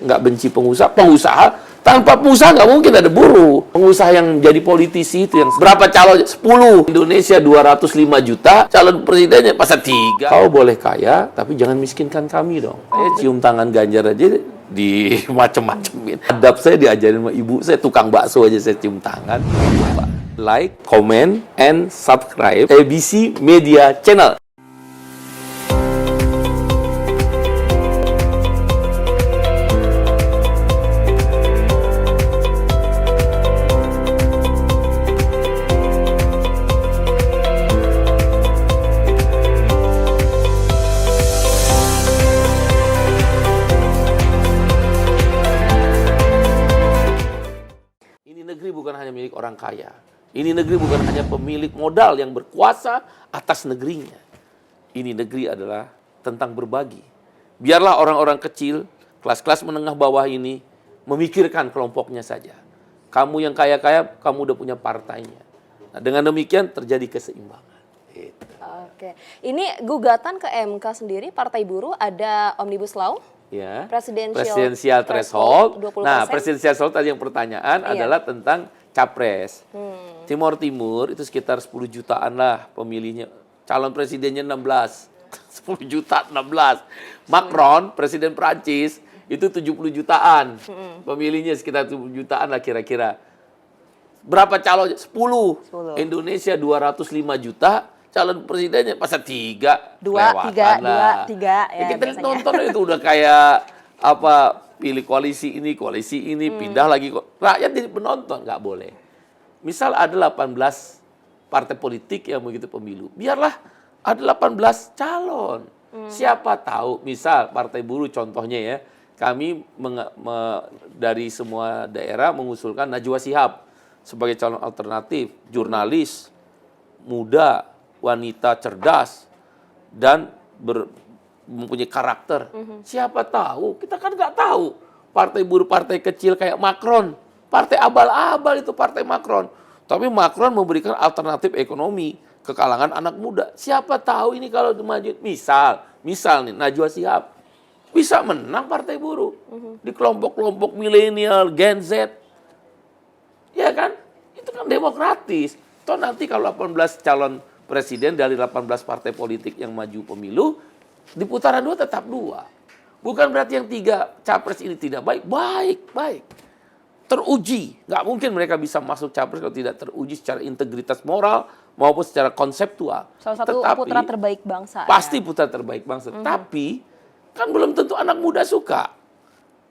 nggak benci pengusaha. Pengusaha, tanpa pengusaha nggak mungkin ada buruh. Pengusaha yang jadi politisi itu yang berapa calon? 10. Indonesia 205 juta, calon presidennya pasal 3. Kau boleh kaya, tapi jangan miskinkan kami dong. Saya cium tangan Ganjar aja di macem-macemin. Adab saya diajarin sama ibu saya, tukang bakso aja saya cium tangan. Like, comment, and subscribe ABC Media Channel. Ini negeri bukan hanya milik orang kaya. Ini negeri bukan hanya pemilik modal yang berkuasa atas negerinya. Ini negeri adalah tentang berbagi. Biarlah orang-orang kecil, kelas-kelas menengah bawah ini memikirkan kelompoknya saja. Kamu yang kaya-kaya, kamu udah punya partainya. Nah, dengan demikian terjadi keseimbangan. Gitu. Oke, ini gugatan ke MK sendiri, Partai Buruh ada Omnibus Law, Ya. Presidensial Threshold. 20%. Nah, presidensial threshold tadi yang pertanyaan adalah tentang capres. Timor Timur itu sekitar 10 jutaan lah pemilihnya. Calon presidennya 16. 10 juta 16. Macron, presiden Prancis, itu 70 jutaan. Pemilihnya sekitar 70 jutaan lah kira-kira. Berapa calon? 10. Indonesia 205 juta. Calon presidennya pasal 3. 2, 3, 3. Ya, kita nonton itu udah kayak apa, pilih koalisi ini, pindah lagi. Rakyat jadi penonton, nggak boleh. Misal ada 18 partai politik yang begitu pemilu. Biarlah ada 18 calon. Siapa tahu, misal Partai Buruh contohnya ya, kami dari semua daerah mengusulkan Najwa Shihab sebagai calon alternatif, jurnalis, muda, wanita cerdas, dan mempunyai karakter. Siapa tahu, kita kan nggak tahu. Partai Buruh, partai kecil kayak Macron, partai abal-abal itu partai Macron. Tapi Macron memberikan alternatif ekonomi ke kalangan anak muda. Siapa tahu ini kalau maju, misal nih Najwa Shihab bisa menang Partai Buruh di kelompok-kelompok milenial, Gen Z. Ya kan? Itu kan demokratis. Toh nanti kalau 18 calon presiden dari 18 partai politik yang maju pemilu, di putaran 2 tetap 2. Bukan berarti yang 3 capres ini tidak baik. Baik. Teruji. Nggak mungkin mereka bisa masuk capres kalau tidak teruji secara integritas moral maupun secara konseptual. Salah satu putra terbaik bangsa. Pasti putra terbaik bangsa. Tapi kan belum tentu anak muda suka.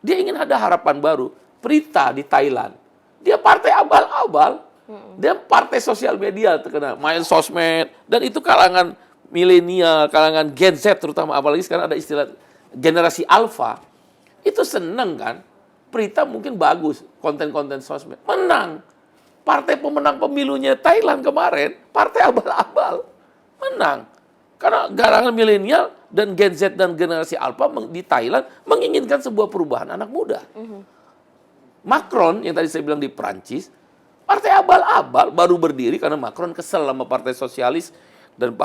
Dia ingin ada harapan baru. Prita di Thailand. Dia partai abal-abal. Dia partai sosial media terkenal. Main sosmed. Dan itu kalangan milenial, kalangan Gen Z terutama. Apalagi sekarang ada istilah generasi alpha. Itu seneng kan. Prita mungkin bagus, konten-konten sosmed. Menang. Partai pemenang pemilunya Thailand kemarin, partai abal-abal. Menang. Karena kalangan milenial dan Gen Z dan generasi alpha di Thailand menginginkan sebuah perubahan anak muda. Macron, yang tadi saya bilang di Prancis, partai abal-abal baru berdiri karena Macron kesel sama partai sosialis dan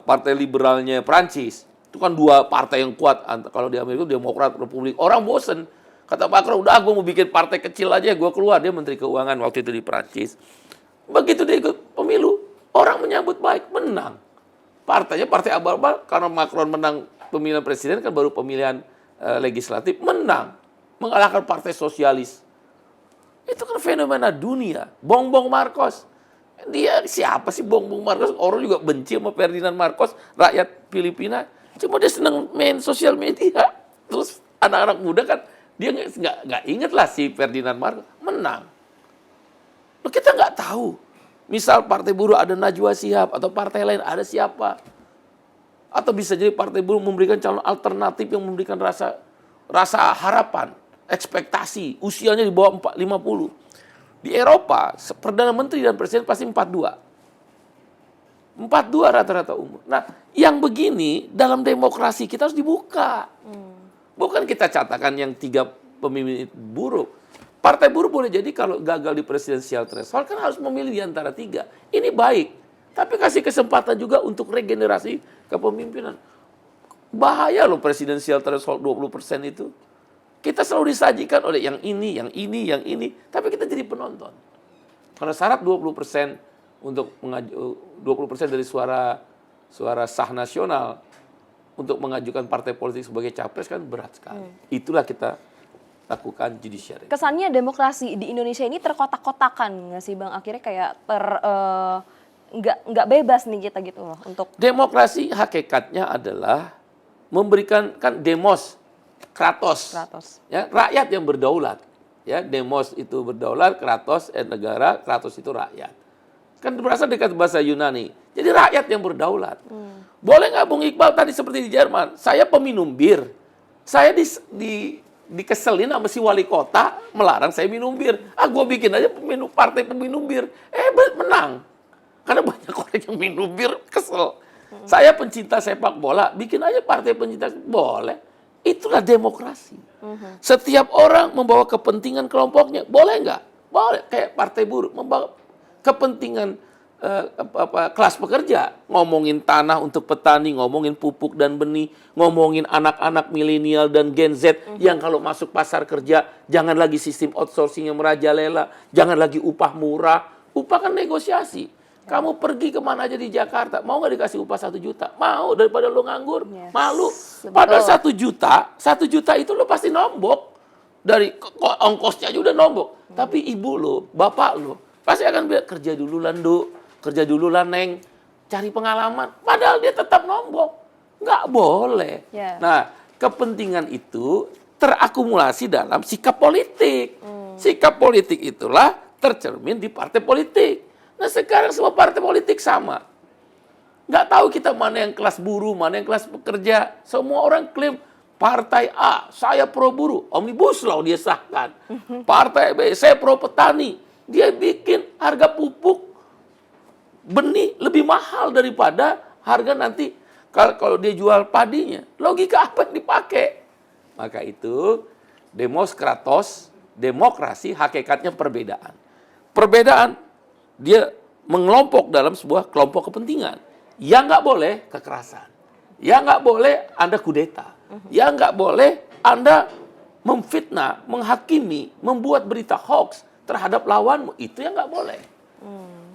partai liberalnya Prancis. Itu kan dua partai yang kuat. Kalau di Amerika Demokrat, Republik. Orang bosen. Kata Macron, udah gue mau bikin partai kecil aja, gue keluar. Dia Menteri Keuangan waktu itu di Prancis. Begitu dia ikut pemilu, orang menyambut baik, menang. Partainya partai abal-abal, karena Macron menang pemilihan presiden, kan baru pemilihan legislatif, menang. Mengalahkan partai sosialis. Itu kan fenomena dunia. Bongbong Marcos. Dia siapa sih Bongbong Marcos? Orang juga benci sama Ferdinand Marcos, rakyat Filipina. Cuma dia senang main sosial media. Terus anak-anak muda kan, dia nggak inget lah si Ferdinand Marcos. Menang. Loh, kita nggak tahu. Misal Partai Buruh ada Najwa Shihab, atau partai lain ada siapa. Atau bisa jadi Partai Buruh memberikan calon alternatif yang memberikan rasa harapan, ekspektasi. Usianya di bawah 50. Di Eropa, Perdana Menteri dan Presiden pasti 42. 42 rata-rata umur. Nah, yang begini dalam demokrasi kita harus dibuka. Bukan kita catakan yang 3 pemimpin buruk. Partai Buruh boleh jadi kalau gagal di presidensial threshold kan harus memilih di antara 3. Ini baik. Tapi kasih kesempatan juga untuk regenerasi kepemimpinan. Bahaya loh presidensial threshold 20% itu. Kita selalu disajikan oleh yang ini, yang ini, yang ini, tapi kita jadi penonton. Karena syarat 20% untuk 20% dari suara sah nasional untuk mengajukan partai politik sebagai capres kan berat sekali. Itulah kita lakukan judicial review. Kesannya demokrasi di Indonesia ini terkotak-kotakan nggak sih Bang? Akhirnya kayak nggak bebas nih kita gitu loh untuk Demokrasi hakikatnya adalah memberikan kan demos, kratos. Ya, rakyat yang berdaulat. Ya, demos itu berdaulat, kratos negara, kratos itu rakyat. Kan berasal dari kata bahasa Yunani. Jadi rakyat yang berdaulat. Boleh nggak Bung Iqbal tadi seperti di Jerman? Saya peminum bir. Saya dikeselin sama si wali kota melarang saya minum bir. Gue bikin aja partai peminum bir. Menang. Karena banyak orang yang minum bir kesel. Saya pencinta sepak bola, bikin aja partai pencinta boleh. Itulah demokrasi. Setiap orang membawa kepentingan kelompoknya, boleh nggak? Boleh. Kayak partai buruh membawa kepentingan kelas pekerja, ngomongin tanah untuk petani, ngomongin pupuk dan benih, ngomongin anak-anak milenial dan Gen Z yang kalau masuk pasar kerja jangan lagi sistem outsourcing yang merajalela, jangan lagi upah murah. Upah kan negosiasi. Kamu pergi kemana aja di Jakarta, mau nggak dikasih upah 1 juta? Mau, daripada lo nganggur. Yes. Malu. Betul. Padahal 1 juta itu lo pasti nombok. Dari ongkosnya aja udah nombok. Tapi ibu lo, bapak lo, pasti akan bilang, kerja dulu lah, Nduk. Kerja dulu lah, Neng. Cari pengalaman. Padahal dia tetap nombok. Nggak boleh. Yeah. Nah, kepentingan itu terakumulasi dalam sikap politik. Sikap politik itulah tercermin di partai politik. Nah sekarang semua partai politik sama. Nggak tahu kita mana yang kelas buruh, mana yang kelas pekerja. Semua orang klaim partai A, saya pro buruh. Omnibus Law dia sahkan. Partai B, saya pro petani. Dia bikin harga pupuk benih lebih mahal daripada harga nanti kalau dia jual padinya. Logika apa yang dipakai? Maka itu demokrasi hakikatnya perbedaan. Perbedaan dia mengelompok dalam sebuah kelompok kepentingan. Yang nggak boleh kekerasan. Yang nggak boleh Anda kudeta. Yang nggak boleh Anda memfitnah, menghakimi, membuat berita hoax terhadap lawanmu. Itu yang nggak boleh.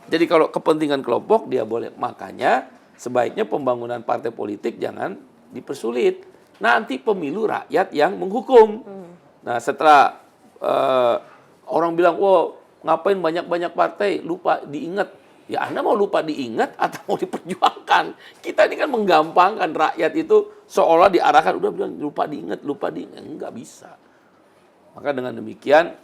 Jadi kalau kepentingan kelompok dia boleh. Makanya sebaiknya pembangunan partai politik jangan dipersulit. Nanti pemilu rakyat yang menghukum. Nah setelah orang bilang, wow, ngapain banyak-banyak partai, lupa diingat. Ya Anda mau lupa diingat atau mau diperjuangkan? Kita ini kan menggampangkan rakyat itu seolah diarahkan, udah bilang lupa diingat. Enggak bisa. Maka dengan demikian,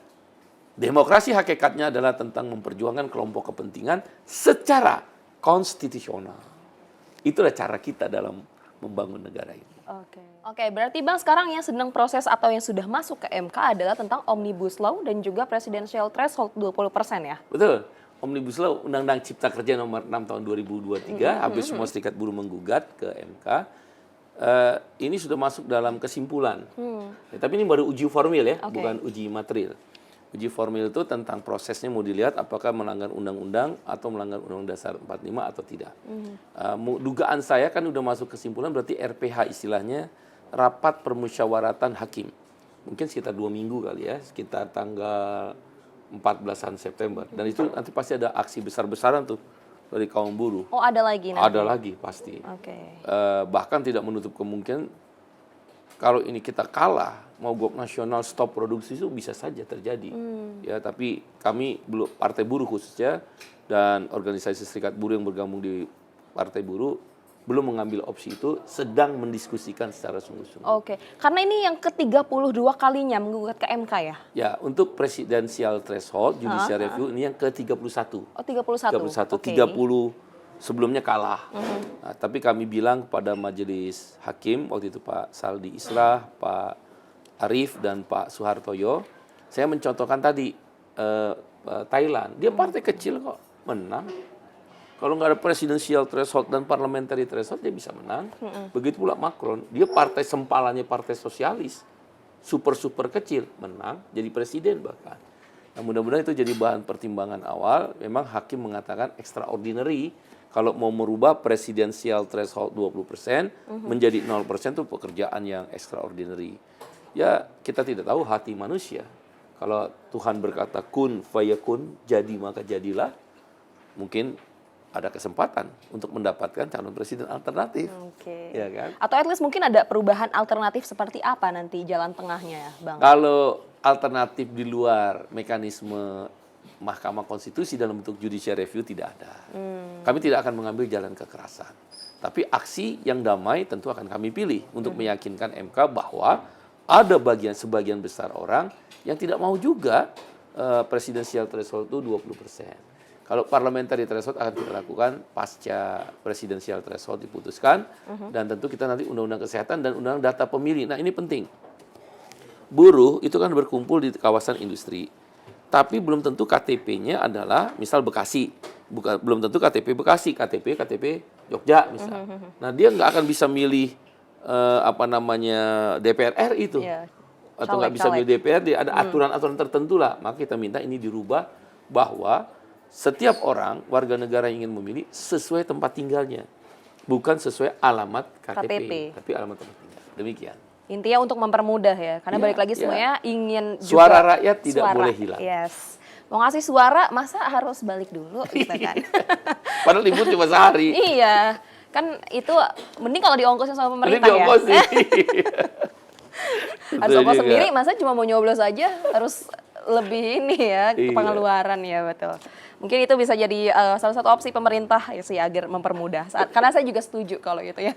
demokrasi hakikatnya adalah tentang memperjuangkan kelompok kepentingan secara konstitusional. Itulah cara kita dalam membangun negara ini. Oke, berarti Bang sekarang yang sedang proses atau yang sudah masuk ke MK adalah tentang Omnibus Law dan juga Presidential Threshold 20% ya? Betul. Omnibus Law, Undang-Undang Cipta Kerja nomor 6 tahun 2023, hampir semua serikat buruh menggugat ke MK. Ini sudah masuk dalam kesimpulan. Ya, tapi ini baru uji formil ya, bukan uji material. Uji formil itu tentang prosesnya mau dilihat apakah melanggar undang-undang atau melanggar Undang-Undang Dasar 45 atau tidak. Dugaan saya kan udah masuk kesimpulan berarti RPH istilahnya rapat permusyawaratan hakim. Mungkin sekitar 2 minggu kali ya, sekitar tanggal 14-an September. Dan itu nanti pasti ada aksi besar-besaran tuh dari kaum buruh. Oh ada lagi nanti? Ada lagi pasti. Oke. Bahkan tidak menutup kemungkinan kalau ini kita kalah, mogok nasional stop produksi itu bisa saja terjadi. Ya, tapi kami belum, partai buruh khususnya dan organisasi serikat buruh yang bergabung di partai buruh belum mengambil opsi itu, sedang mendiskusikan secara sungguh-sungguh. Oke, karena ini yang ke-32 kalinya menggugat ke MK ya? Ya, untuk presidensial threshold, judicial review ini yang ke-31. Oh, 31. 30 sebelumnya kalah. Nah, tapi kami bilang kepada majelis hakim, waktu itu Pak Saldi Isra, Pak Arief, dan Pak Suhartoyo, saya mencontohkan tadi Thailand. Dia partai kecil kok, menang. Kalau nggak ada presidensial threshold dan parliamentary threshold, dia bisa menang. Begitu pula Macron, dia partai sempalannya partai sosialis. Super kecil, menang, jadi presiden bahkan. Nah, mudah-mudahan itu jadi bahan pertimbangan awal. Memang hakim mengatakan extraordinary, kalau mau merubah presidensial threshold 20% menjadi 0% itu pekerjaan yang extraordinary. Ya, kita tidak tahu hati manusia. Kalau Tuhan berkata kun fayakun, jadi maka jadilah, mungkin ada kesempatan untuk mendapatkan calon presiden alternatif. Oke. Ya kan? Atau at least mungkin ada perubahan alternatif seperti apa nanti jalan tengahnya ya, Bang? Kalau alternatif di luar mekanisme Mahkamah Konstitusi dalam bentuk judicial review tidak ada. Kami tidak akan mengambil jalan kekerasan. Tapi aksi yang damai tentu akan kami pilih untuk meyakinkan MK bahwa ada sebagian besar orang yang tidak mau juga presidensial threshold itu 20%. Kalau parliamentary threshold akan kita lakukan pasca presidensial threshold diputuskan, dan tentu kita nanti undang-undang kesehatan dan undang-undang data pemilih. Nah, ini penting. Buruh itu kan berkumpul di kawasan industri, tapi belum tentu KTP-nya adalah misal Bekasi, belum tentu KTP Bekasi, KTP Jogja misal. Nah, dia nggak akan bisa milih DPR RI itu, atau nggak bisa milih DPRD. Ada aturan-aturan tertentu lah. Maka kita minta ini dirubah bahwa setiap orang warga negara yang ingin memilih sesuai tempat tinggalnya, bukan sesuai alamat KTP. Tapi alamat tempat tinggal. Demikian. Intinya untuk mempermudah ya, karena balik lagi semuanya ingin juga suara rakyat tidak boleh hilang. Yes. Mau ngasih suara, masa harus balik dulu gitu kan? Padahal libur cuma sehari. Iya, kan itu mending kalau diongkosin sama pemerintah ya. Harus ongkos sendiri, masa cuma mau nyoblos aja harus lebih ini ya, pengeluaran ya, betul. Mungkin itu bisa jadi salah satu opsi pemerintah ya sih agar mempermudah. Karena saya juga setuju kalau gitu ya.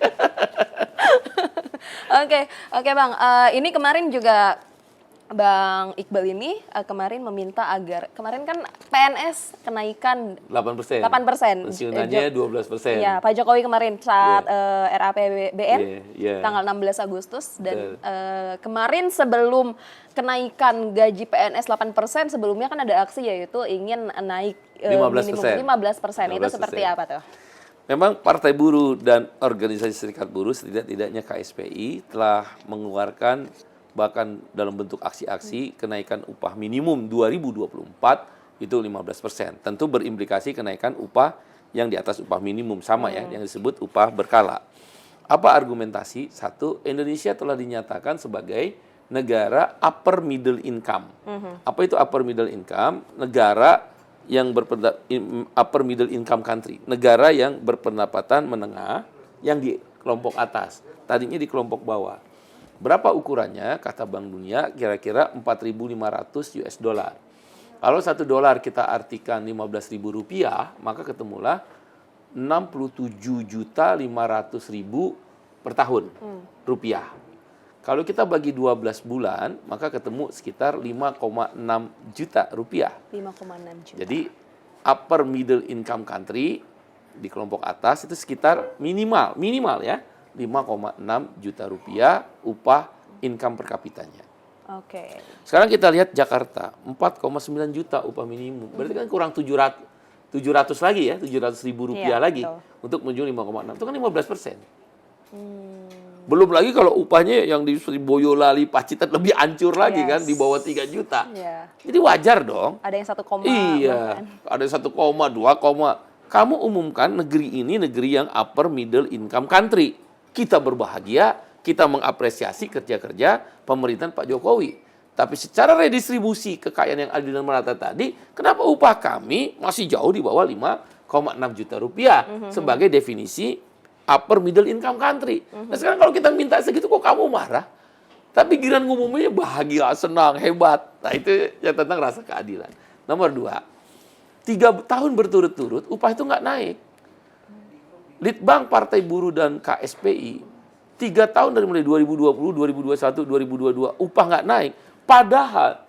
Oke Bang. Ini kemarin juga Bang Iqbal ini kemarin meminta agar kemarin kan PNS kenaikan 8%. 8%. Pensiunannya 12%. Iya, Pak Jokowi kemarin saat RAPBN tanggal 16 Agustus dan kemarin sebelum kenaikan gaji PNS 8%, sebelumnya kan ada aksi yaitu ingin naik 15%. 15%. Itu seperti apa tuh? Memang Partai Buruh dan Organisasi Serikat Buruh setidak-tidaknya KSPI telah mengeluarkan bahkan dalam bentuk aksi-aksi kenaikan upah minimum 2024 itu 15%. Tentu berimplikasi kenaikan upah yang di atas upah minimum sama ya, yang disebut upah berkala. Apa argumentasi? Satu, Indonesia telah dinyatakan sebagai negara upper middle income. Apa itu upper middle income? Negara yang upper middle income country, negara yang berpendapatan menengah yang di kelompok atas, tadinya di kelompok bawah. Berapa ukurannya? Kata Bank Dunia kira-kira 4.500 US dollar. Kalau $1 kita artikan 15.000 rupiah, maka ketemulah 67.500.000 per tahun rupiah. Kalau kita bagi 12 bulan, maka ketemu sekitar 5,6 juta rupiah. 5,6 juta. Jadi upper middle income country di kelompok atas itu sekitar minimal ya 5,6 juta rupiah upah income per kapitanya. Oke. Sekarang kita lihat Jakarta 4,9 juta upah minimum. Berarti kan kurang 700 lagi ya, 700.000 rupiah lagi untuk menuju 5,6. Itu kan 15%. Belum lagi kalau upahnya yang di Boyolali, Pacitan lebih hancur lagi kan, di bawah 3 juta. Jadi wajar dong. Ada yang 1, iya, ada 1, 2. Kamu umumkan negeri ini negeri yang upper middle income country. Kita berbahagia, kita mengapresiasi kerja-kerja pemerintahan Pak Jokowi. Tapi secara redistribusi kekayaan yang adil dan merata tadi, kenapa upah kami masih jauh di bawah 5,6 juta rupiah sebagai definisi upper middle income country. Nah sekarang kalau kita minta segitu kok kamu marah? Tapi giliran ngomongnya bahagia, senang, hebat. Nah itu yang tentang rasa keadilan. Nomor 2, 3 tahun berturut-turut upah itu nggak naik. Litbang Partai Buruh dan KSPI 3 tahun dari mulai 2020, 2021, 2022 upah nggak naik. Padahal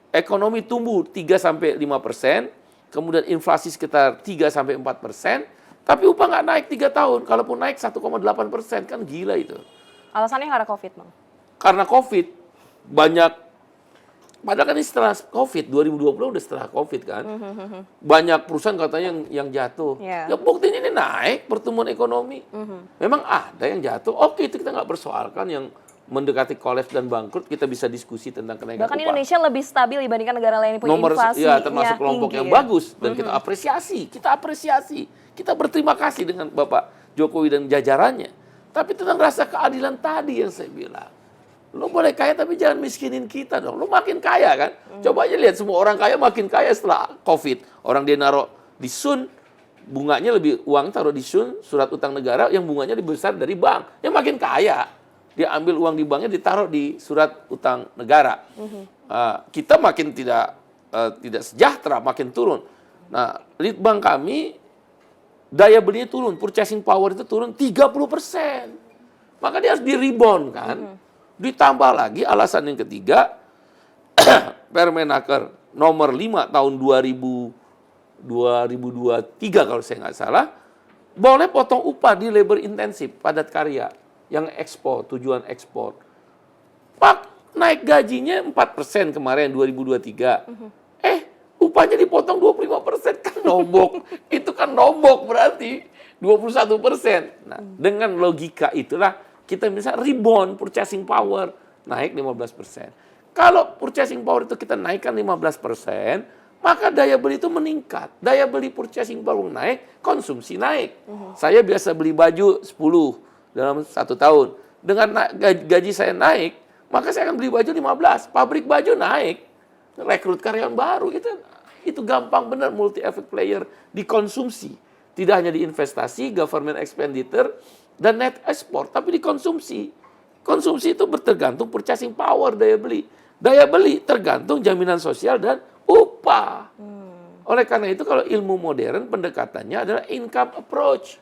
ekonomi tumbuh 3-5%, kemudian inflasi sekitar 3-4%. Tapi upah nggak naik 3 tahun. Kalaupun naik 1,8%, kan gila itu. Alasannya karena COVID, Bang? Karena COVID. Banyak, padahal kan ini setelah COVID, 2020 udah setelah COVID kan. Banyak perusahaan katanya yang jatuh. Ya buktinya ini naik pertumbuhan ekonomi. Memang ada yang jatuh. Oke, itu kita nggak persoalkan. Yang mendekati kolaps dan bangkrut, kita bisa diskusi tentang kenaikan bahkan upah. Indonesia lebih stabil dibandingkan negara lain yang punya inflasi. Ya, termasuk kelompok yang bagus. Dan kita apresiasi. Kita berterima kasih dengan Bapak Jokowi dan jajarannya. Tapi tentang rasa keadilan tadi yang saya bilang. Lu boleh kaya tapi jangan miskinin kita dong. Lu makin kaya kan? Coba aja lihat semua orang kaya makin kaya setelah COVID. Orang dia naruh di Sun, bunganya lebih, uang taruh di Sun, surat utang negara yang bunganya lebih besar dari bank. Dia makin kaya. Dia ambil uang di banknya ditaruh di surat utang negara. Kita makin tidak sejahtera, makin turun. Nah, Litbang kami daya belinya turun, purchasing power itu turun 30%. Maka dia harus di-rebound kan. Ditambah lagi alasan yang ketiga, Permenaker nomor 5 tahun 2023 kalau saya nggak salah, boleh potong upah di labor intensif, padat karya, yang ekspor, tujuan ekspor. Pak, naik gajinya 4% kemarin 2023. Upahnya dipotong 25%, kan nombok. Itu kan nombok berarti 21%. Nah, dengan logika itulah kita bisa rebound purchasing power, naik 15%. Kalau purchasing power itu kita naikkan 15%, maka daya beli itu meningkat. Daya beli purchasing power naik, konsumsi naik. Saya biasa beli baju 10 dalam 1 tahun. Dengan gaji saya naik, maka saya akan beli baju 15. Pabrik baju naik, rekrut karyawan baru. Itu gampang benar multi effect player di konsumsi. Tidak hanya di investasi, government expenditure, dan net ekspor, tapi di konsumsi. Konsumsi itu bertergantung purchasing power, daya beli. Daya beli tergantung jaminan sosial dan upah. Oleh karena itu kalau ilmu modern pendekatannya adalah income approach.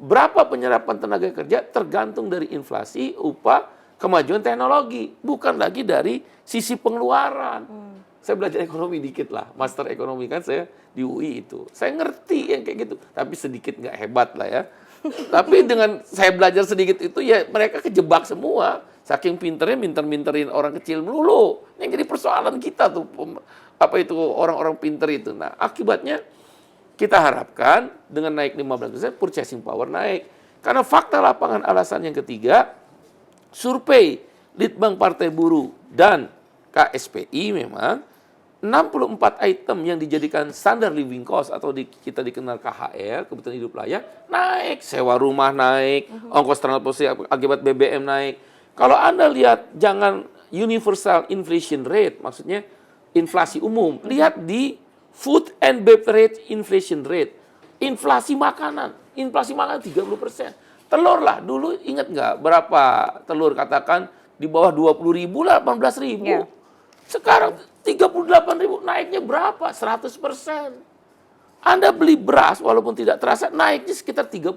Berapa penyerapan tenaga kerja tergantung dari inflasi, upah, kemajuan teknologi. Bukan lagi dari sisi pengeluaran. Saya belajar ekonomi dikit lah, master ekonomi kan saya di UI itu. Saya ngerti yang kayak gitu, tapi sedikit nggak hebat lah ya. Tapi dengan saya belajar sedikit itu ya mereka kejebak semua. Saking pinternya minter-minterin orang kecil melulu. Yang jadi persoalan kita tuh orang-orang pinter itu. Nah, akibatnya kita harapkan dengan naik 15% purchasing power naik. Karena fakta lapangan alasan yang ketiga, survei Litbang Partai Buruh dan KSPI memang 64 item yang dijadikan standar living cost atau kita dikenal KHR, kebutuhan hidup layak, naik. Sewa rumah naik, ongkos transportasi akibat BBM naik. Kalau Anda lihat, jangan universal inflation rate, maksudnya inflasi umum. Lihat di food and beverage inflation rate. Inflasi makanan 30%. Telur lah, dulu ingat nggak berapa telur katakan di bawah 20.000 lah, 18.000. Yeah. Sekarang 38.000, naiknya berapa? 100%. Anda beli beras walaupun tidak terasa naiknya sekitar 30%.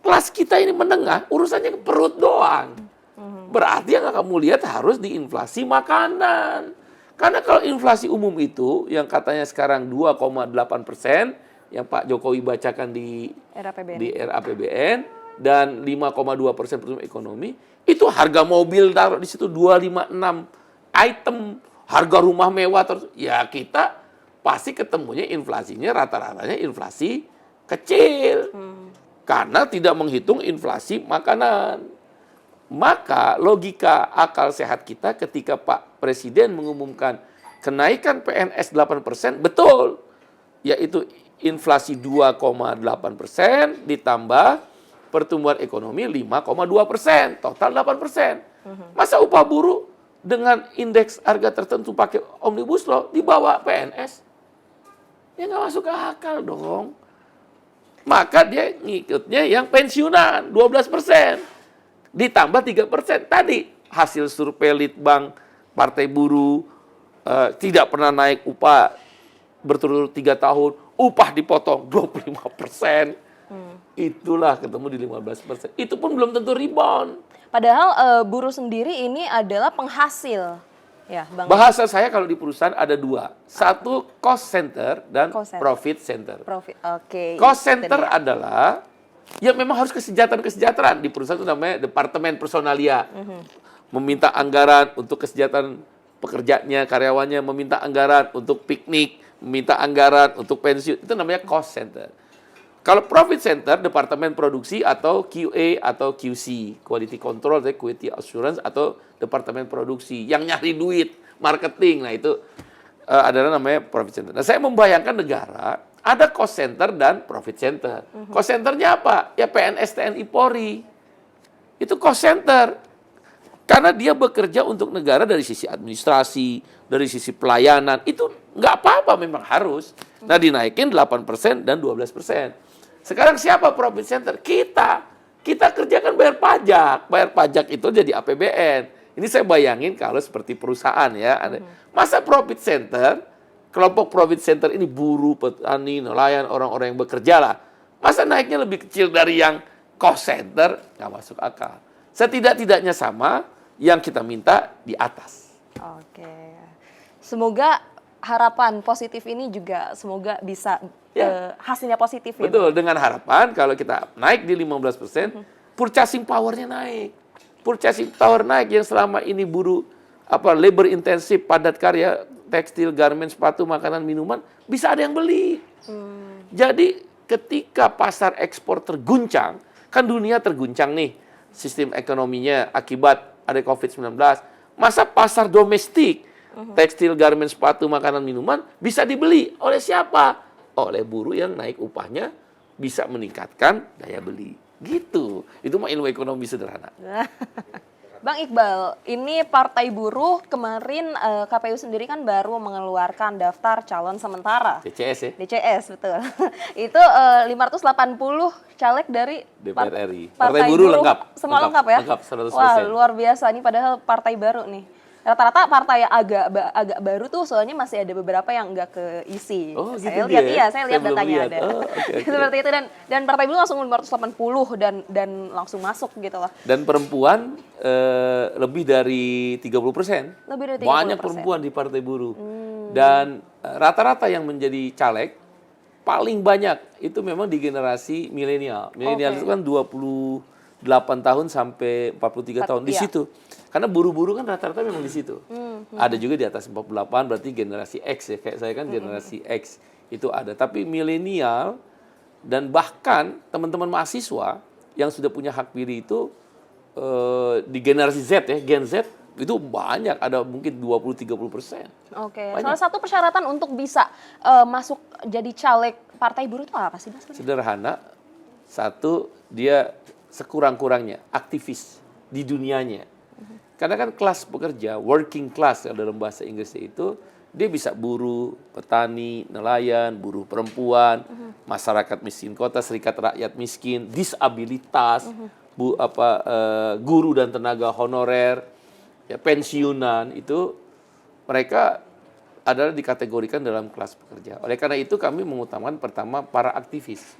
Kelas kita ini menengah, urusannya ke perut doang. Berarti yang kamu lihat harus di inflasi makanan. Karena kalau inflasi umum itu yang katanya sekarang 2,8%, yang Pak Jokowi bacakan di RAPBN dan 5,2% pertumbuhan ekonomi, itu harga mobil taruh di situ 256 item, harga rumah mewah terus, ya kita pasti ketemunya inflasinya rata-ratanya inflasi kecil. Karena tidak menghitung inflasi makanan. Maka logika akal sehat kita ketika Pak Presiden mengumumkan kenaikan PNS 8%, betul. Yaitu inflasi 2,8% ditambah pertumbuhan ekonomi 5,2%, total 8%. Masa upah buruh dengan indeks harga tertentu pakai Omnibus Law dibawa PNS? Ya nggak masuk akal dong. Maka dia ngikutnya yang pensiunan 12%. Ditambah 3%. Tadi hasil survei Litbang Partai Buruh tidak pernah naik upah berturut-turut 3 tahun. Upah dipotong 25%. Itulah ketemu di 15%. Itu pun belum tentu rebound. Padahal buruh sendiri ini adalah penghasil, ya Bang. Bahasa saya kalau di perusahaan ada 2. Satu cost center dan profit center. Oke. Cost center adalah ya memang harus kesejahteraan di perusahaan itu namanya departemen personalia. Meminta anggaran untuk kesejahteraan pekerjanya, karyawannya, meminta anggaran untuk piknik, meminta anggaran untuk pensiun. Itu namanya cost center. Kalau profit center, departemen produksi atau QA atau QC, quality control, quality assurance atau departemen produksi yang nyari duit, marketing. Nah itu adalah namanya profit center. Nah saya membayangkan negara ada cost center dan profit center. Cost centernya apa? Ya PNS, TNI, Polri. Itu cost center. Karena dia bekerja untuk negara dari sisi administrasi, dari sisi pelayanan, itu nggak apa-apa memang harus. Nah, dinaikin 8% dan 12%. Sekarang siapa profit center? Kita. Kita kerjakan bayar pajak. Bayar pajak itu jadi APBN. Ini saya bayangin kalau seperti perusahaan ya. Masa profit center, kelompok profit center ini buruh, petani, nelayan, orang-orang yang bekerja lah. Masa naiknya lebih kecil dari yang cost center? Nggak masuk akal. Setidak-tidaknya sama, yang kita minta di atas. Oke. Semoga harapan positif ini juga semoga bisa hasilnya positif ya. Betul, dengan harapan kalau kita naik di 15%, purchasing power-nya naik. Purchasing power naik yang selama ini buruh labor intensif, padat karya, tekstil, garment, sepatu, makanan, minuman, bisa ada yang beli. Jadi ketika pasar ekspor terguncang, kan dunia terguncang nih sistem ekonominya akibat ada COVID-19, masa pasar domestik, tekstil, garment, sepatu, makanan, minuman, bisa dibeli oleh siapa? Oleh buruh yang naik upahnya, bisa meningkatkan daya beli. Gitu. Itu mah ilmu ekonomi sederhana. Bang Iqbal, ini Partai Buruh kemarin KPU sendiri kan baru mengeluarkan daftar calon sementara. DCS ya? DCS, betul. Itu 580 caleg dari DPR RI. Partai Buruh lengkap. Semua lengkap ya? Lengkap, 100%. Wah, luar biasa. Ini padahal partai baru nih. Rata-rata partai yang agak baru tuh soalnya masih ada beberapa yang enggak keisi. Oh, saya gitu lihat, dia, iya, saya lihat belum datanya lihat. ada. Oh, okay. Seperti itu dan Partai Buruh langsung 580 dan langsung masuk gitu lah. Dan perempuan lebih dari 30%. Lebih dari 30%. Banyak perempuan di Partai Buruh. Dan rata-rata yang menjadi caleg paling banyak itu memang di generasi milenial. Milenial itu kan 28 tahun sampai 43 tahun di situ. Karena buruh-buruh kan rata-rata memang di situ. Ada juga di atas 48, berarti generasi X ya. Kayak saya kan generasi X itu ada. Tapi milenial dan bahkan teman-teman mahasiswa yang sudah punya hak pilih itu di generasi Z ya, Gen Z itu banyak, ada mungkin 20-30%. Oke, salah satu persyaratan untuk bisa masuk jadi caleg Partai Buruh itu apa sih, Mas? Sederhana, satu, dia sekurang-kurangnya aktivis di dunianya. Karena kan kelas pekerja, working class dalam bahasa Inggrisnya itu, dia bisa buruh, petani, nelayan, buruh perempuan, masyarakat miskin kota, serikat rakyat miskin, disabilitas, guru dan tenaga honorer, ya, pensiunan, itu mereka adalah dikategorikan dalam kelas pekerja. Oleh karena itu kami mengutamakan pertama para aktivis.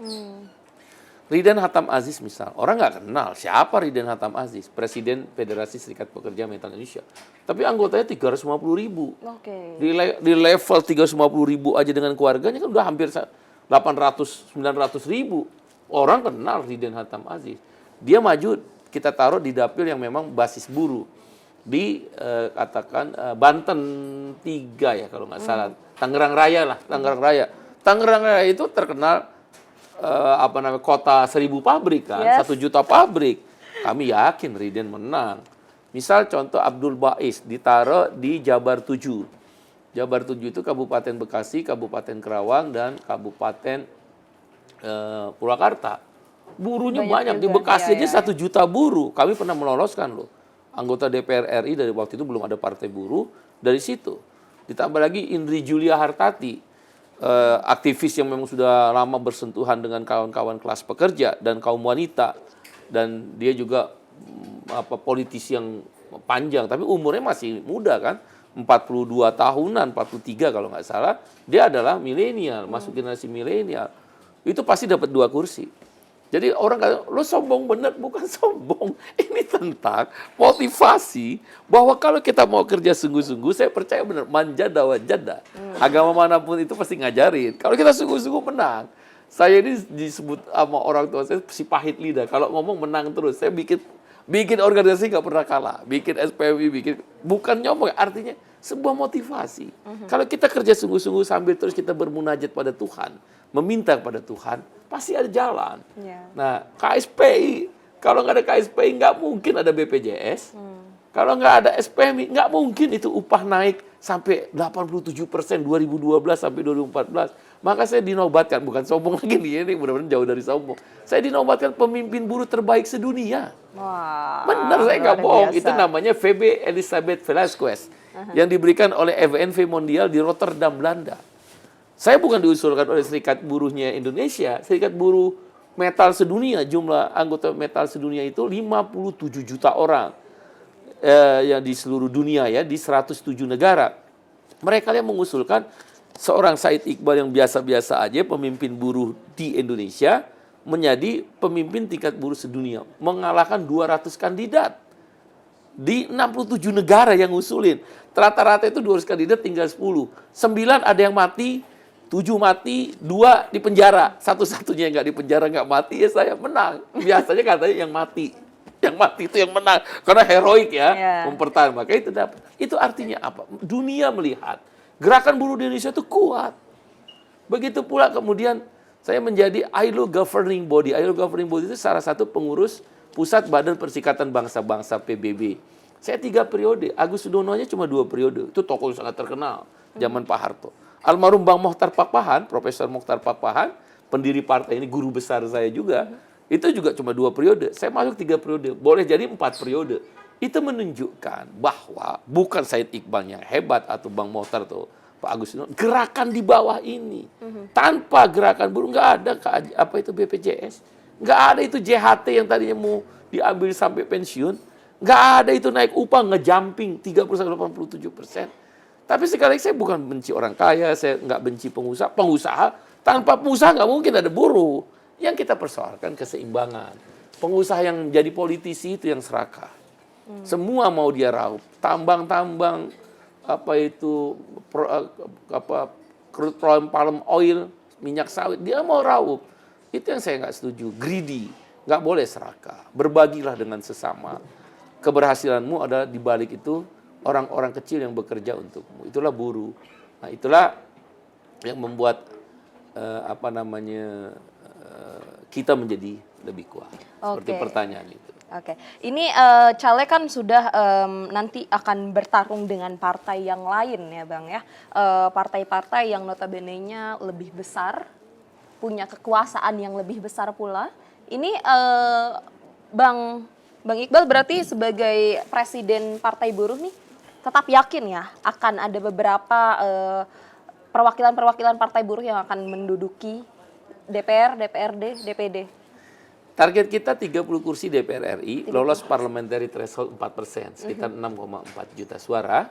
Riden Hatam Aziz misal, orang nggak kenal siapa Riden Hatam Aziz, Presiden Federasi Serikat Pekerja Metal Indonesia. Tapi anggotanya 350.000. Di level 350.000 aja dengan keluarganya kan udah hampir 800-900.000 orang kenal Riden Hatam Aziz. Dia maju, kita taruh di dapil yang memang basis buruh. Di katakan Banten 3 ya kalau nggak salah, Tangerang Raya lah, Tangerang Raya. Tangerang Raya itu terkenal kota 1000 pabrik kan, 1 juta pabrik. Kami yakin Riden menang. Misal contoh Abdul Bais ditaruh di Jabar 7. Jabar 7 itu Kabupaten Bekasi, Kabupaten Kerawang, dan Kabupaten Purwakarta. Buruhnya banyak di Bekasi aja 1 juta buruh. Kami pernah meloloskan loh. Anggota DPR RI dari waktu itu belum ada partai buruh dari situ. Ditambah lagi Indri Julia Hartati, aktivis yang memang sudah lama bersentuhan dengan kawan-kawan kelas pekerja dan kaum wanita, dan dia juga politisi yang panjang, tapi umurnya masih muda kan, 42 tahunan, 43 kalau nggak salah. Dia adalah milenial, masuk generasi milenial. Itu pasti dapat 2 kursi. Jadi orang kata, lo sombong bener, bukan sombong. Ini tentang motivasi bahwa kalau kita mau kerja sungguh-sungguh, saya percaya benar, manjada wajada. Agama manapun itu pasti ngajarin. Kalau kita sungguh-sungguh menang. Saya ini disebut sama orang tua saya si pahit lidah. Kalau ngomong menang terus. Saya bikin organisasi nggak pernah kalah. Bikin SPWI, bukan nyombong. Artinya sebuah motivasi. Kalau kita kerja sungguh-sungguh sambil terus kita bermunajat pada Tuhan, meminta kepada Tuhan, pasti ada jalan. Nah, KSPI, kalau nggak ada KSPI nggak mungkin ada BPJS. Kalau nggak ada SPMI, nggak mungkin itu upah naik sampai 87% 2012 sampai 2014. Maka saya dinobatkan, bukan sombong lagi nih, ini benar-benar jauh dari sombong. Saya dinobatkan pemimpin buruh terbaik sedunia. Wah, Benar, saya nggak bohong. Itu namanya VB Elizabeth Velasquez. Yang diberikan oleh FNV Mondial di Rotterdam, Belanda. Saya bukan diusulkan oleh Serikat Buruhnya Indonesia. Serikat Buruh Metal Sedunia, jumlah anggota metal sedunia itu 57 juta orang. Yang di seluruh dunia ya, di 107 negara. Mereka yang mengusulkan seorang Said Iqbal yang biasa-biasa aja, pemimpin buruh di Indonesia, menjadi pemimpin tingkat buruh sedunia. Mengalahkan 200 kandidat. Di 67 negara yang ngusulin. Rata-rata itu 200 kandidat tinggal 10. 9 ada yang mati, 7 mati, 2 di penjara. Satu-satunya yang nggak di penjara, nggak mati, ya saya menang. Biasanya katanya yang mati. Yang mati itu yang menang. Karena heroik ya, mempertahankan. Maka itu dapat. Itu artinya apa? Dunia melihat gerakan buruh di Indonesia itu kuat. Begitu pula kemudian saya menjadi ILO Governing Body. ILO Governing Body itu salah satu pengurus Pusat Badan Perserikatan Bangsa-Bangsa PBB. Saya 3 periode. Agus Sudono-nya cuma 2 periode. Itu tokoh yang sangat terkenal zaman Pak Harto. Almarhum Bang Mokhtar Pakpahan, Profesor Mokhtar Pakpahan, pendiri partai ini, guru besar saya juga. Itu juga cuma 2 periode. Saya masuk 3 periode. Boleh jadi 4 periode. Itu menunjukkan bahwa bukan Said Iqbal yang hebat atau Bang Mokhtar atau Pak Agus Sudono. Gerakan di bawah ini. Tanpa gerakan buruh nggak ada apa itu BPJS. Nggak ada itu JHT yang tadinya mau diambil sampai pensiun. Nggak ada itu naik upah ngejumping 30-87%. Tapi sekali lagi saya bukan benci orang kaya, saya nggak benci pengusaha. Pengusaha, tanpa pengusaha nggak mungkin ada buruh. Yang kita persoalkan keseimbangan. Pengusaha yang jadi politisi itu yang serakah. Semua mau dia raup. Tambang-tambang, apa itu, crude palm oil, minyak sawit, dia mau raup. Itu yang saya nggak setuju. Greedy, nggak boleh serakah. Berbagilah dengan sesama. Keberhasilanmu adalah di balik itu orang-orang kecil yang bekerja untukmu. Itulah buruh. Nah, itulah yang membuat kita menjadi lebih kuat. Seperti pertanyaan itu. Oke, ini caleg kan sudah nanti akan bertarung dengan partai yang lain ya Bang ya. Partai-partai yang notabene-nya lebih besar, punya kekuasaan yang lebih besar pula. Ini Bang Iqbal berarti sebagai presiden Partai Buruh nih tetap yakin ya akan ada beberapa perwakilan-perwakilan Partai Buruh yang akan menduduki DPR, DPRD, DPD. Target kita 30 kursi DPR RI, lolos parliamentary threshold 4%, sekitar 6,4 juta suara.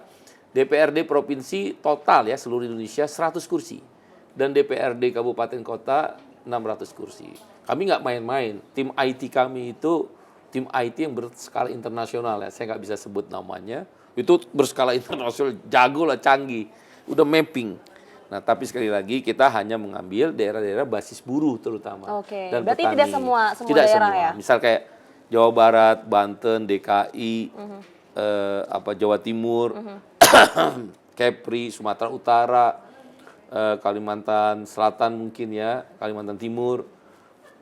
DPRD provinsi total ya seluruh Indonesia 100 kursi. Dan DPRD kabupaten kota 600 kursi. Kami nggak main-main. Tim IT kami itu tim IT yang berskala internasional ya. Saya nggak bisa sebut namanya. Itu berskala internasional, jago lah, canggih. Udah mapping. Nah, tapi sekali lagi kita hanya mengambil daerah-daerah basis buruh terutama. Oke. Dan Berarti petani. tidak semua Tidak daerah semua. ya? Misal kayak Jawa Barat, Banten, DKI, Jawa Timur, Kepri, Sumatera Utara, Kalimantan Selatan mungkin ya, Kalimantan Timur.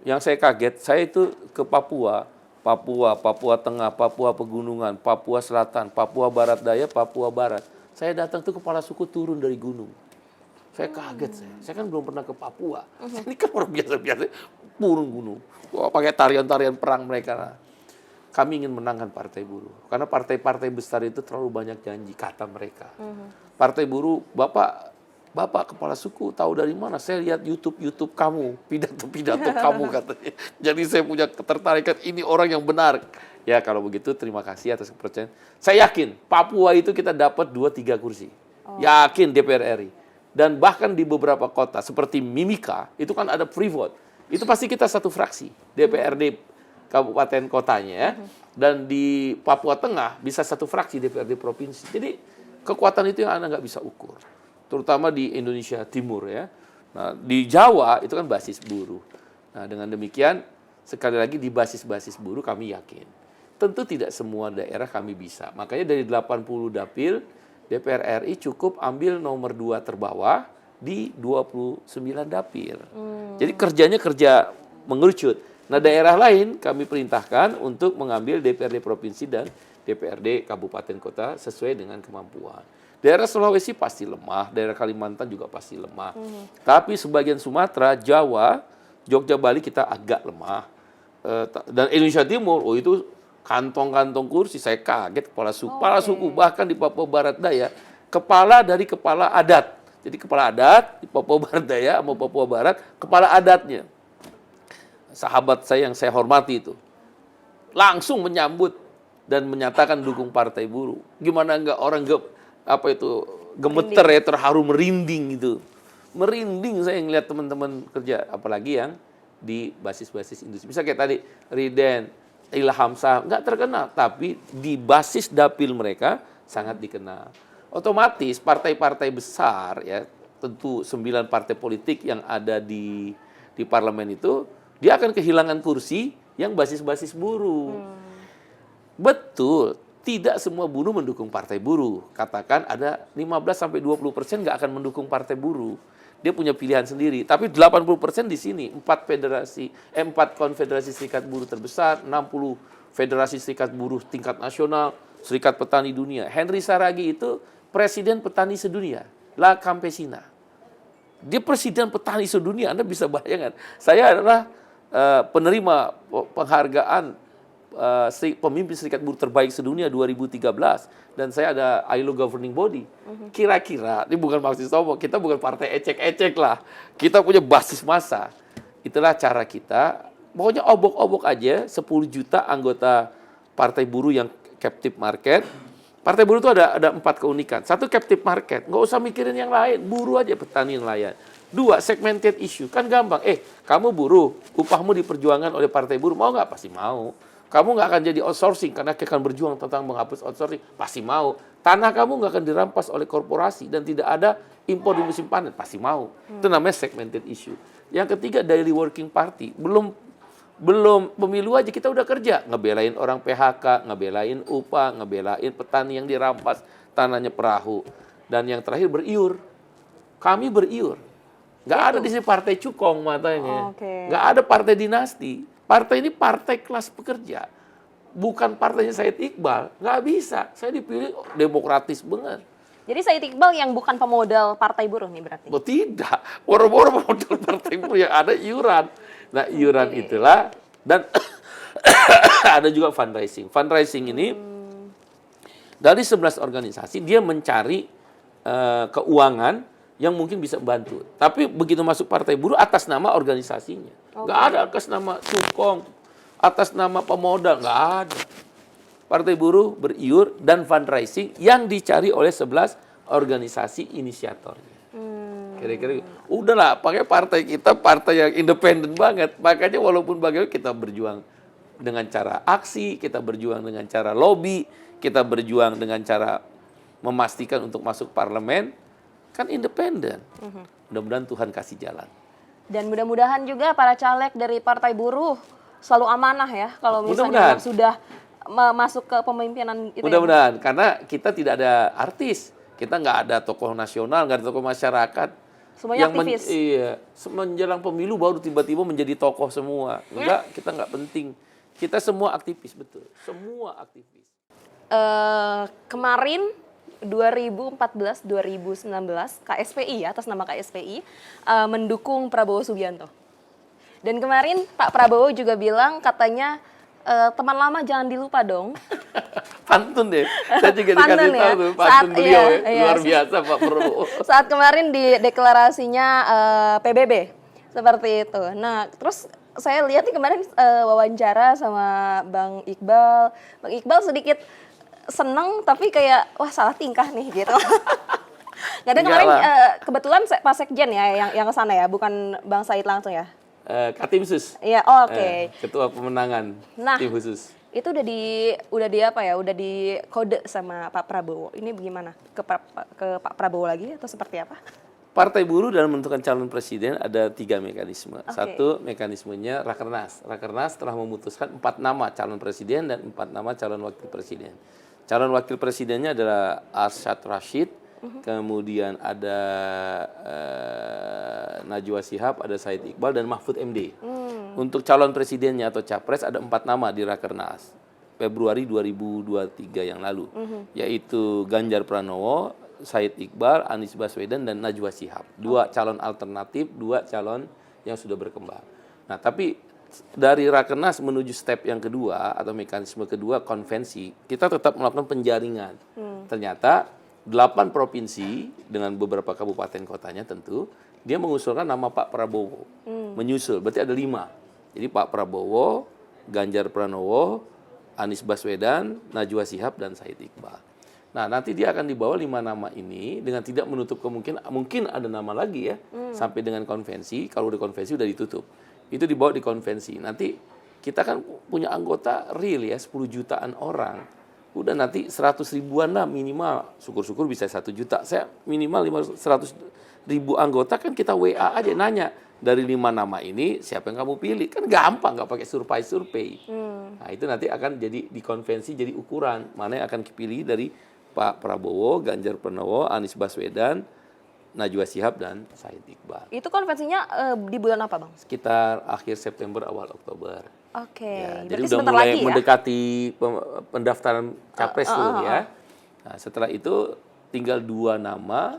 Yang saya kaget, saya itu ke Papua, Papua Tengah, Papua Pegunungan, Papua Selatan, Papua Barat Daya, Papua Barat. Saya datang tuh kepala suku turun dari gunung. Saya kaget saya kan belum pernah ke Papua. Ini kan orang biasa-biasa turun gunung. Wah, pakai tarian-tarian perang mereka. Kami ingin menangkan Partai Buruh. Karena partai-partai besar itu terlalu banyak janji, kata mereka. Partai Buruh, Bapak kepala suku tahu dari mana? Saya lihat YouTube kamu, pidato kamu katanya. Jadi saya punya ketertarikan, ini orang yang benar. Ya kalau begitu terima kasih atas kepercayaan. Saya yakin Papua itu kita dapat 2-3 kursi. Yakin DPR RI. Dan bahkan di beberapa kota seperti Mimika, itu kan ada free vote. Itu pasti kita satu fraksi, DPRD kabupaten kotanya ya. Dan di Papua Tengah bisa satu fraksi DPRD provinsi. Jadi kekuatan itu yang Anda nggak bisa ukur. Terutama di Indonesia Timur ya. Nah, di Jawa itu kan basis buruh. Nah, dengan demikian sekali lagi di basis-basis buruh kami yakin. Tentu tidak semua daerah kami bisa. Makanya dari 80 dapil DPR RI cukup ambil nomor 2 terbawah di 29 dapil. Jadi kerjanya kerja mengerucut. Nah, daerah lain kami perintahkan untuk mengambil DPRD provinsi dan DPRD kabupaten kota sesuai dengan kemampuan. Daerah Sulawesi pasti lemah, daerah Kalimantan juga pasti lemah. Tapi sebagian Sumatera, Jawa, Jogja, Bali kita agak lemah. Dan Indonesia Timur, oh itu kantong-kantong kursi, saya kaget kepala suku bahkan di Papua Barat Daya, kepala dari kepala adat. Jadi kepala adat di Papua Barat Daya sama Papua Barat, kepala adatnya. Sahabat saya yang saya hormati itu langsung menyambut dan menyatakan dukung Partai Buruh. Gimana enggak orang gemeter ya, terharu, merinding gitu. Merinding saya ngeliat teman-teman kerja, apalagi yang di basis-basis industri. Bisa kayak tadi Riden, Ilham Shah, nggak terkenal, tapi di basis dapil mereka sangat dikenal. Otomatis partai-partai besar ya, tentu 9 partai politik yang ada di parlemen itu, dia akan kehilangan kursi yang basis-basis buruh. Betul, tidak semua buruh mendukung partai buruh. Katakan ada 15-20% nggak akan mendukung partai buruh. Dia punya pilihan sendiri. Tapi 80% di sini, 4 konfederasi serikat buruh terbesar, 60 federasi serikat buruh tingkat nasional, serikat petani dunia. Henry Saragi itu presiden petani sedunia, La Campesina. Dia presiden petani sedunia, Anda bisa bayangkan. Saya adalah penerima penghargaan pemimpin serikat buruh terbaik sedunia 2013 dan saya ada ILO governing body. Kira-kira ini bukan maksud sombong, kita bukan partai ecek-ecek lah. Kita punya basis massa. Itulah cara kita. Pokoknya obok-obok aja 10 juta anggota partai buruh yang captive market. Partai buruh itu ada 4 keunikan. 1, captive market, nggak usah mikirin yang lain, buruh aja, petani nelayan. 2, segmented issue, kan gampang. Kamu buruh, upahmu diperjuangkan oleh partai buruh, mau nggak? Pasti mau. Kamu nggak akan jadi outsourcing karena akan berjuang tentang menghapus outsourcing, pasti mau. Tanah kamu nggak akan dirampas oleh korporasi dan tidak ada impor di musim panen, pasti mau. Itu namanya segmented issue. Yang ketiga, daily working party. Belum pemilu aja kita udah kerja, ngebelain orang PHK, ngebelain upah, ngebelain petani yang dirampas tanahnya perahu. Dan yang terakhir beriur. Kami beriur. Nggak ada di sini partai cukong matanya. Nggak ada partai dinasti. Partai ini partai kelas pekerja. Bukan partainya Said Iqbal. Nggak bisa. Saya dipilih demokratis banget. Jadi Said Iqbal yang bukan pemodal partai buruh nih berarti? Oh, tidak. Boro-boro pemodal partai buruh yang ada iuran. Nah, iuran itulah. Dan ada juga fundraising. Fundraising ini dari 11 organisasi, dia mencari keuangan yang mungkin bisa membantu. Tapi begitu masuk partai buruh atas nama organisasinya. Nggak ada atas nama cukong, atas nama pemodal, nggak ada. Partai buruh beriur dan fundraising yang dicari oleh 11 organisasi inisiatornya. Kira-kira, udahlah, pakai partai kita partai yang independen banget. Makanya walaupun bagaimana kita berjuang dengan cara aksi, kita berjuang dengan cara lobby, kita berjuang dengan cara memastikan untuk masuk parlemen, kan independen. Mudah-mudahan Tuhan kasih jalan. Dan mudah-mudahan juga para caleg dari Partai Buruh selalu amanah ya kalau misalnya sudah masuk ke pemimpinan itu. Mudah-mudahan, karena kita tidak ada artis, kita nggak ada tokoh nasional, nggak ada tokoh masyarakat. Semuanya aktivis. Menjelang pemilu baru tiba-tiba menjadi tokoh semua. Enggak, kita nggak penting. Kita semua aktivis, betul. Semua aktivis. Kemarin 2014-2019 KSPI ya, atas nama KSPI mendukung Prabowo Subianto. Dan kemarin Pak Prabowo juga bilang katanya teman lama jangan dilupa dong. Pantun deh. Saya juga dikasih tahu tuh pantun beliau luar biasa Pak Prabowo. Saat kemarin di deklarasinya PBB seperti itu. Nah, terus saya lihat nih kemarin wawancara sama Bang Iqbal. Bang Iqbal sedikit seneng tapi kayak wah salah tingkah nih gitu. Nggak ada kemarin kebetulan Pak Sekjen ya yang kesana ya, bukan Bang Said langsung ya. Tim khusus. Iya, oke. Ketua pemenangan tim khusus. Itu udah di kode sama Pak Prabowo. Ini bagaimana? Ke Pak Prabowo lagi atau seperti apa? Partai Buruh dalam menentukan calon presiden ada 3 mekanisme. Satu, mekanismenya Rakernas. Rakernas telah memutuskan 4 nama calon presiden dan 4 nama calon wakil presiden. Calon wakil presidennya adalah Arsyad Rashid, kemudian ada Najwa Shihab, ada Said Iqbal, dan Mahfud MD. Untuk calon presidennya atau capres ada 4 nama di Rakernas. Februari 2023 yang lalu, yaitu Ganjar Pranowo, Said Iqbal, Anies Baswedan, dan Najwa Shihab. 2 calon alternatif, 2 calon yang sudah berkembang. Nah, tapi dari Rakernas menuju step yang kedua atau mekanisme kedua konvensi, kita tetap melakukan penjaringan. Ternyata 8 provinsi dengan beberapa kabupaten kotanya tentu, dia mengusulkan nama Pak Prabowo. Menyusul, berarti ada 5. Jadi Pak Prabowo, Ganjar Pranowo, Anies Baswedan, Najwa Shihab, dan Said Iqbal. Nah, nanti dia akan dibawa 5 nama ini dengan tidak menutup kemungkinan, mungkin ada nama lagi ya, sampai dengan konvensi. Kalau udah konvensi udah ditutup. Itu dibawa di konvensi. Nanti kita kan punya anggota real ya, 10 jutaan orang. Udah nanti 100 ribuan lah minimal. Syukur-syukur bisa 1 juta. Saya minimal 100 ribu anggota kan kita WA aja nanya. Dari 5 nama ini siapa yang kamu pilih? Kan gampang, nggak pakai survei. Nah, itu nanti akan jadi di konvensi jadi ukuran. Mana yang akan dipilih dari Pak Prabowo, Ganjar Pranowo, Anies Baswedan, Najwa Shihab, dan Said Iqbal. Itu konvensinya di bulan apa, Bang? Sekitar akhir September, awal Oktober. Oke, Ya, berarti jadi udah sebentar mulai lagi ya? mendekati pendaftaran capres tuh ya. Nah, setelah itu tinggal 2 nama,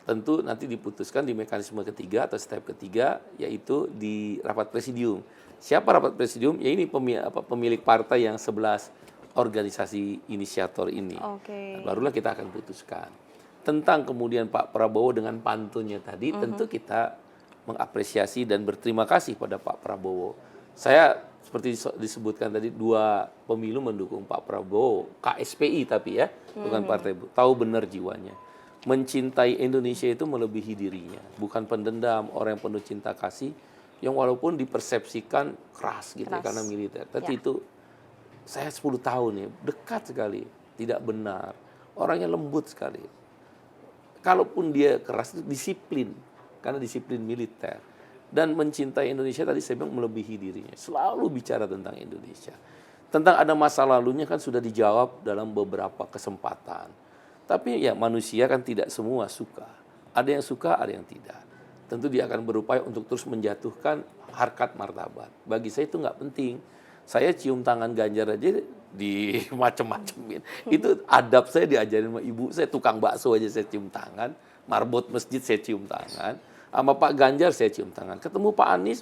tentu nanti diputuskan di mekanisme ketiga atau step ketiga, yaitu di rapat presidium. Siapa rapat presidium? Ya ini pemilik partai yang 11 organisasi inisiator ini. Oke. Nah, barulah kita akan putuskan. Tentang kemudian Pak Prabowo dengan pantunnya tadi, tentu kita mengapresiasi dan berterima kasih pada Pak Prabowo. Saya seperti disebutkan tadi, 2 pemilu mendukung Pak Prabowo, KSPI tapi ya, bukan partai, tahu benar jiwanya. Mencintai Indonesia itu melebihi dirinya, bukan pendendam, orang yang penuh cinta kasih, yang walaupun dipersepsikan keras gitu ya, karena militer. Tapi itu saya 10 tahun ya, dekat sekali, tidak benar, orangnya lembut sekali. Kalaupun dia keras itu disiplin, karena disiplin militer. Dan mencintai Indonesia tadi saya bilang melebihi dirinya, selalu bicara tentang Indonesia. Tentang ada masa lalunya kan sudah dijawab dalam beberapa kesempatan. Tapi ya manusia kan tidak semua suka. Ada yang suka, ada yang tidak. Tentu dia akan berupaya untuk terus menjatuhkan harkat martabat. Bagi saya itu nggak penting. Saya cium tangan Ganjar aja di macem-macemin. Itu adab saya diajarin sama ibu saya, tukang bakso aja saya cium tangan. Marbot masjid saya cium tangan. Sama Pak Ganjar saya cium tangan. Ketemu Pak Anies,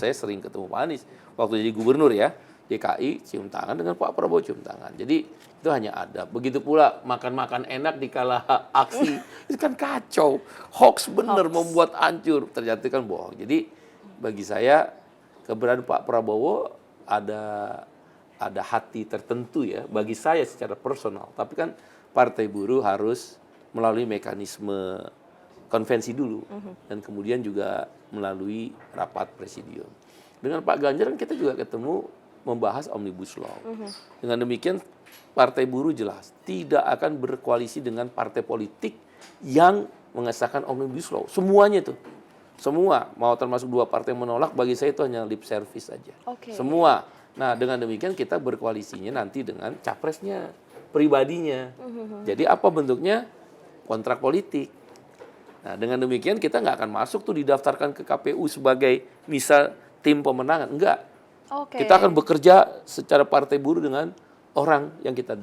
saya sering ketemu Pak Anies. Waktu jadi gubernur ya, DKI cium tangan, dengan Pak Prabowo cium tangan. Jadi itu hanya adab. Begitu pula makan-makan enak di kala aksi, itu kan kacau. Hoax bener, membuat hancur. Ternyata kan bohong. Jadi bagi saya keberadaan Pak Prabowo ada hati tertentu ya. Bagi saya secara personal. Tapi kan Partai Buruh harus melalui mekanisme konvensi dulu. Dan kemudian juga melalui rapat presidium. Dengan Pak Ganjar kan kita juga ketemu membahas Omnibus Law. Dengan demikian Partai Buruh jelas tidak akan berkoalisi dengan partai politik yang mengesahkan Omnibus Law. Semuanya itu. Semua, mau termasuk 2 partai menolak, bagi saya itu hanya lip service saja. Semua. Nah, dengan demikian kita berkoalisinya nanti dengan capresnya, pribadinya. Jadi apa bentuknya? Kontrak politik. Nah, dengan demikian kita nggak akan masuk tuh didaftarkan ke KPU sebagai misal tim pemenangan. Enggak. Kita akan bekerja secara Partai Buruh dengan orang yang kita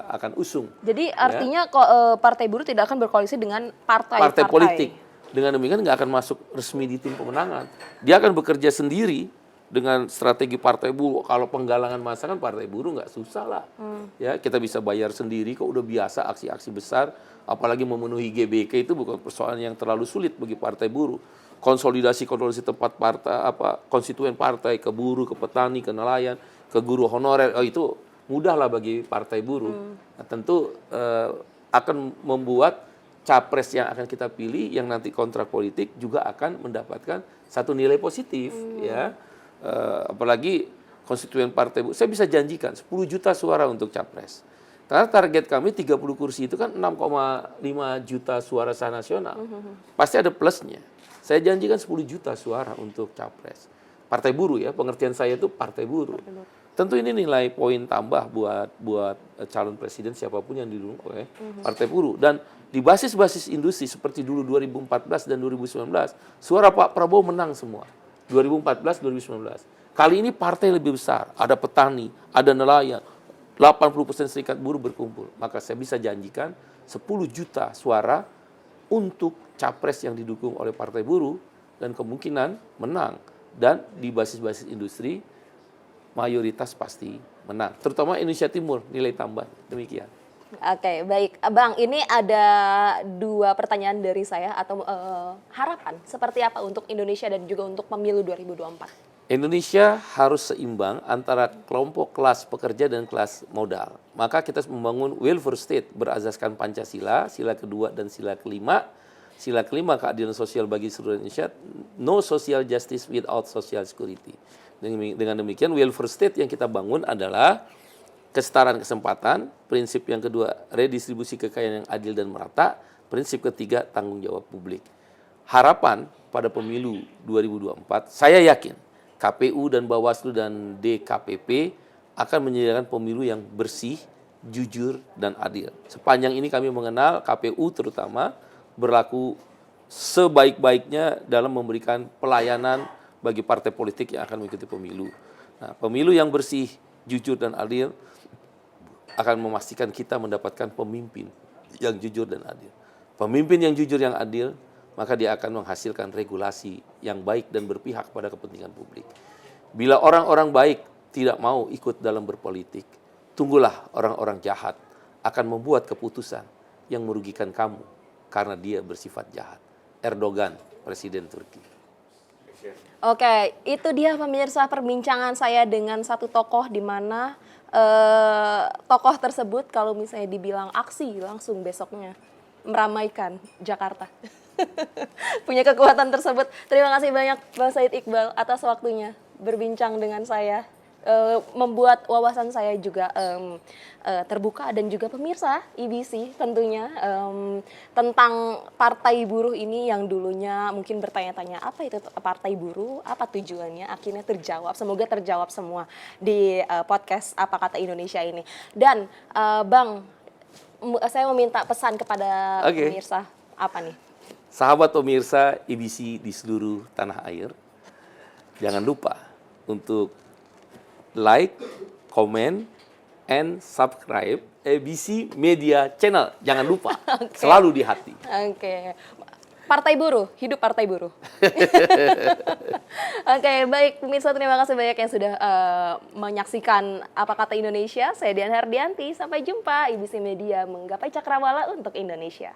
akan usung. Jadi artinya Partai Buruh tidak akan berkoalisi dengan partai politik. Dengan demikian nggak akan masuk resmi di tim pemenangan. Dia akan bekerja sendiri dengan strategi Partai Buruh. Kalau penggalangan massa kan Partai Buruh nggak susah lah. Ya, kita bisa bayar sendiri, kok udah biasa aksi-aksi besar. Apalagi memenuhi GBK itu bukan persoalan yang terlalu sulit bagi Partai Buruh. Konsolidasi tempat partai, konstituen partai, ke buruh, ke petani, ke nelayan, ke guru honorer, itu mudah lah bagi Partai Buruh. Nah, tentu akan membuat capres yang akan kita pilih, yang nanti kontrak politik juga akan mendapatkan satu nilai positif, ya. Apalagi konstituen Partai Buruh, saya bisa janjikan 10 juta suara untuk capres. Karena target kami 30 kursi itu kan 6,5 juta suara sah nasional. Pasti ada plusnya. Saya janjikan 10 juta suara untuk capres. Partai Buruh ya, pengertian saya itu Partai Buruh. Tentu ini nilai poin tambah buat calon presiden siapapun yang didukung oleh Partai Buruh. Dan di basis-basis industri seperti dulu 2014 dan 2019, suara Pak Prabowo menang semua. 2014, 2019. Kali ini partai lebih besar, ada petani, ada nelayan, 80% serikat buruh berkumpul, maka saya bisa janjikan 10 juta suara untuk capres yang didukung oleh partai buruh dan kemungkinan menang. Dan di basis-basis industri mayoritas pasti menang. Terutama Indonesia Timur, nilai tambah. Demikian. Oke, baik. Bang, ini ada 2 pertanyaan dari saya atau harapan seperti apa untuk Indonesia dan juga untuk pemilu 2024? Indonesia harus seimbang antara kelompok kelas pekerja dan kelas modal. Maka kita harus membangun welfare state berasaskan Pancasila, sila kedua dan sila kelima. Sila kelima keadilan sosial bagi seluruh Indonesia, no social justice without social security. Dengan demikian welfare state yang kita bangun adalah kesetaraan kesempatan, prinsip yang kedua redistribusi kekayaan yang adil dan merata, prinsip ketiga tanggung jawab publik. Harapan pada pemilu 2024, saya yakin KPU dan Bawaslu dan DKPP akan menyediakan pemilu yang bersih, jujur, dan adil. Sepanjang ini kami mengenal KPU terutama berlaku sebaik-baiknya dalam memberikan pelayanan bagi partai politik yang akan mengikuti pemilu. Nah, pemilu yang bersih, jujur, dan adil akan memastikan kita mendapatkan pemimpin yang jujur dan adil. Pemimpin yang jujur yang adil, maka dia akan menghasilkan regulasi yang baik dan berpihak pada kepentingan publik. Bila orang-orang baik tidak mau ikut dalam berpolitik, tunggulah orang-orang jahat akan membuat keputusan yang merugikan kamu karena dia bersifat jahat. Erdogan, Presiden Turki. Oke, itu dia pemirsa perbincangan saya dengan satu tokoh di mana tokoh tersebut kalau misalnya dibilang aksi langsung besoknya meramaikan Jakarta. Punya kekuatan tersebut. Terima kasih banyak Bang Said Iqbal atas waktunya berbincang dengan saya. Membuat wawasan saya juga terbuka dan juga pemirsa IBC tentunya tentang partai buruh ini yang dulunya mungkin bertanya-tanya apa itu partai buruh, apa tujuannya, akhirnya terjawab. Semoga terjawab semua di podcast Apa Kata Indonesia ini. Dan Bang, saya meminta pesan kepada pemirsa apa nih? Sahabat pemirsa IBC di seluruh tanah air, jangan lupa untuk like, comment, and subscribe ABC Media Channel. Jangan lupa, selalu di hati. Oke. Partai buruh, hidup partai buruh. Oke, baik pemirsa, terima kasih banyak yang sudah menyaksikan Apa Kata Indonesia. Saya Dian Herdianti, sampai jumpa IBC Media menggapai cakrawala untuk Indonesia.